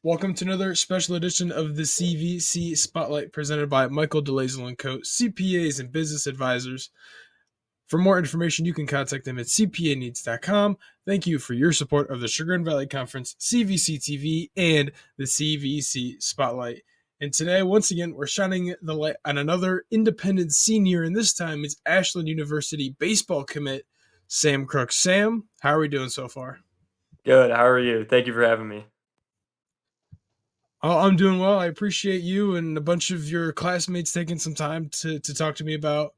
Welcome to another special edition of the CVC Spotlight presented by Michael DeLazel and Co., CPAs and business advisors. For more information, you can contact them at cpaneeds.com. Thank you for your support of the Chagrin Valley Conference, CVC TV, and the CVC Spotlight. And today, once again, we're shining the light on another independent senior, and this time it's Ashland University baseball commit, Sam Crooks. Sam, how are we doing so far? Good. How are you? Thank you for having me. Oh, I'm doing well. I appreciate you and a bunch of your classmates taking some time to talk to me about,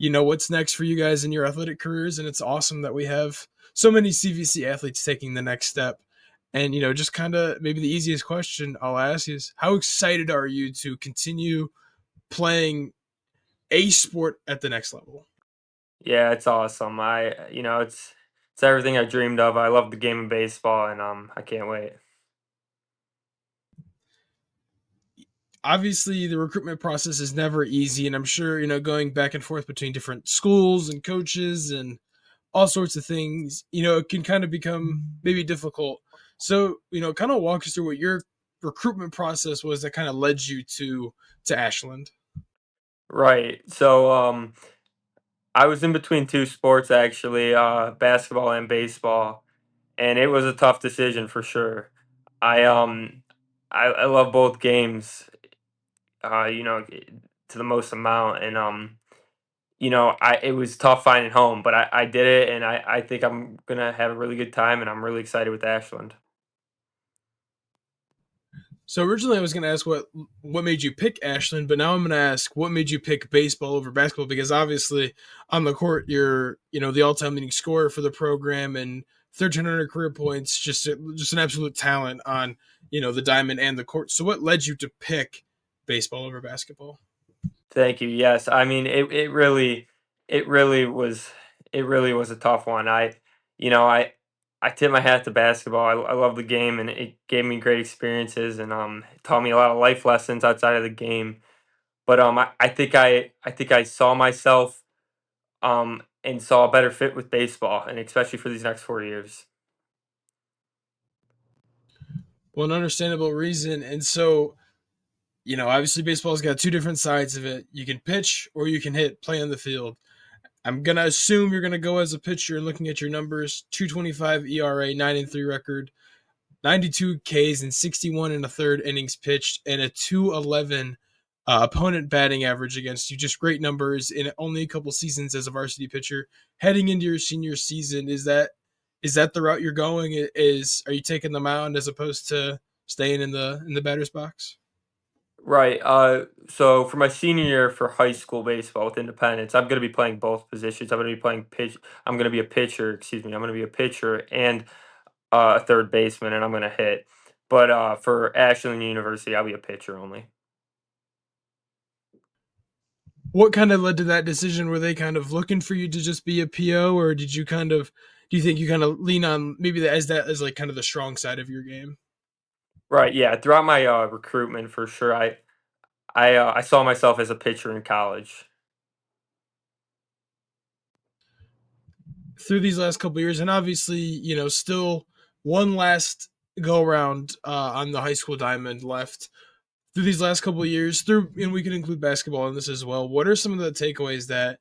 what's next for you guys in your athletic careers. And it's awesome that we have so many CVC athletes taking the next step. And, just kind of maybe the easiest question I'll ask is how excited are you to continue playing a sport at the next level? Yeah, it's awesome. It's everything I dreamed of. I love the game of baseball, and I can't wait. Obviously the recruitment process is never easy, and I'm sure going back and forth between different schools and coaches and all sorts of things, it can kind of become maybe difficult. So, kind of walk us through what your recruitment process was that kind of led you to Ashland. Right. I was in between two sports actually, basketball and baseball, and it was a tough decision for sure. I um I love both games, to the most amount, and I it was tough finding home, but I did it, and I think I'm gonna have a really good time, and I'm really excited with Ashland. So originally I was going to ask what made you pick Ashland, but now I'm going to ask what made you pick baseball over basketball, because obviously on the court you're the all-time leading scorer for the program and 1,300 career points, just an absolute talent on the diamond and the court. So what led you to pick baseball over basketball? Thank you. Yes, I mean it really was it really was a tough one. You know, I tip my hat to basketball. I love the game, and it gave me great experiences, and it taught me a lot of life lessons outside of the game. But I think I saw myself and saw a better fit with baseball, and especially for these next 4 years. Well, an understandable reason. And so obviously baseball's got two different sides of it. You can pitch or you can hit, play on the field. I'm gonna assume you're gonna go as a pitcher and looking at your numbers: 2.25 ERA, 9-3 record, 92 Ks and 61 and a third innings pitched, and a 211 opponent batting average against you. Just great numbers in only a couple seasons as a varsity pitcher. Heading into your senior season, is that the route you're going? Are you taking the mound as opposed to staying in the batter's box? Right. So for my senior year for high school baseball with Independence, I'm going to be playing both positions. I'm going to be playing pitch. I'm going to be a pitcher. Excuse me. I'm going to be a pitcher and a third baseman, and I'm going to hit. But for Ashland University, I'll be a pitcher only. What kind of led to that decision? Were they kind of looking for you to just be a PO, or do you think you kind of lean on maybe that as like kind of the strong side of your game? Right. Yeah. Throughout my recruitment, for sure, I saw myself as a pitcher in college. Through these last couple of years, and obviously, still one last go around on the high school diamond left. Through these last couple of years, and we can include basketball in this as well. What are some of the takeaways that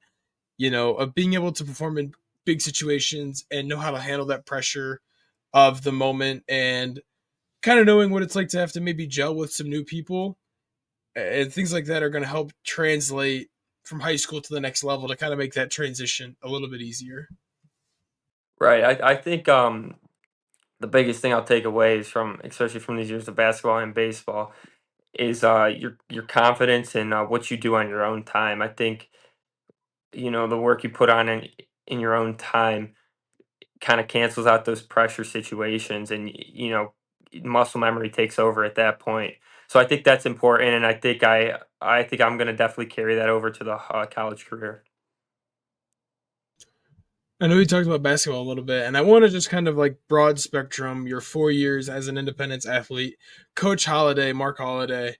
of being able to perform in big situations and know how to handle that pressure of the moment, and kind of knowing what it's like to have to maybe gel with some new people and things like that are going to help translate from high school to the next level to kind of make that transition a little bit easier? Right. I think the biggest thing I'll take away is from, especially from these years of basketball and baseball, is your confidence and what you do on your own time. I think the work you put on in your own time kind of cancels out those pressure situations, and muscle memory takes over at that point. So I think that's important, and I think I'm going to definitely carry that over to the college career. I know we talked about basketball a little bit, and I want to just kind of like broad spectrum your 4 years as an independence athlete. Coach Holiday, Mark Holiday,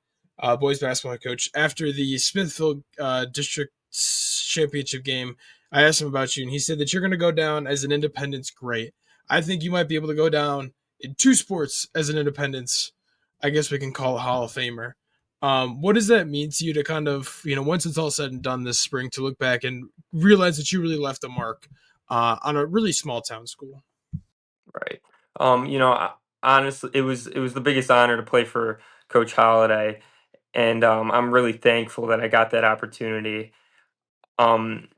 boys basketball coach, after the Smithfield district championship game, I asked him about you, and he said that you're going to go down as an independence great. I think you might be able to go down in two sports as an independence I guess we can call it Hall of Famer. What does that mean to you to kind of, once it's all said and done this spring, to look back and realize that you really left a mark on a really small town school? Right. Honestly, it was the biggest honor to play for Coach Holiday, and I'm really thankful that I got that opportunity. Um,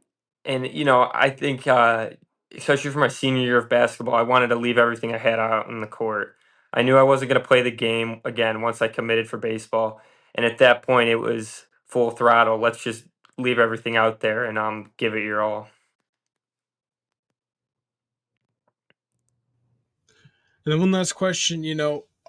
and I think, especially for my senior year of basketball, I wanted to leave everything I had out on the court. I knew I wasn't going to play the game again once I committed for baseball, and at that point, it was full throttle. Let's just leave everything out there and give it your all. And then one last question,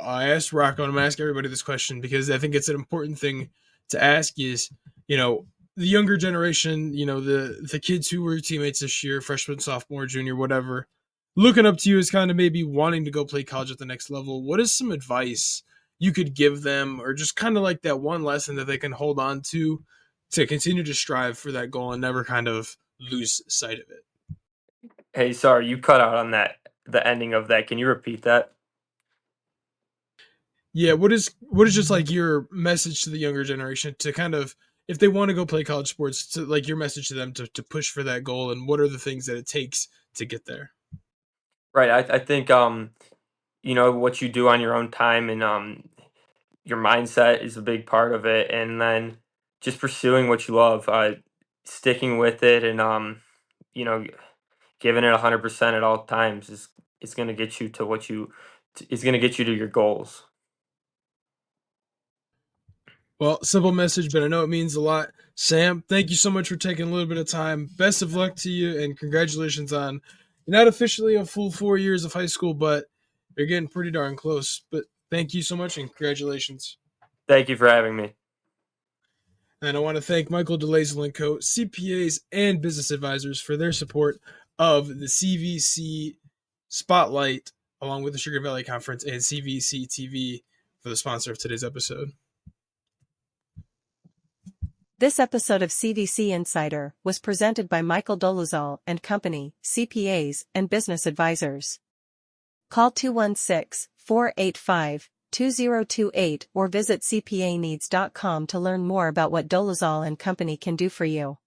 I asked Rocco, and I'm going to ask everybody this question because I think it's an important thing to ask is, you know, the younger generation, the kids who were teammates this year, freshman, sophomore, junior, whatever, looking up to you as kind of maybe wanting to go play college at the next level. What is some advice you could give them, or just kind of like that one lesson that they can hold on to continue to strive for that goal and never kind of lose sight of it? Hey, sorry, you cut out on the ending of that. Can you repeat that? Yeah, what is just like your message to the younger generation to kind of, if they want to go play college sports, to like your message to them to push for that goal, and what are the things that it takes to get there? Right. I think what you do on your own time and your mindset is a big part of it, and then just pursuing what you love, sticking with it, and you know giving it 100% at all times is going to get you to is going to get you to your goals. Well, simple message, but I know it means a lot. Sam, thank you so much for taking a little bit of time. Best of luck to you, and congratulations on you're not officially a full 4 years of high school, but you're getting pretty darn close. But thank you so much, and congratulations. Thank you for having me. And I want to thank Michael DeLazel & Co., CPAs and business advisors, for their support of the CVC Spotlight, along with the Sugar Valley Conference and CVC TV, for the sponsor of today's episode. This episode of CVC Insider was presented by Michael Dolezal and Company, CPAs and business advisors. Call 216-485-2028 or visit cpaneeds.com to learn more about what Dolezal and Company can do for you.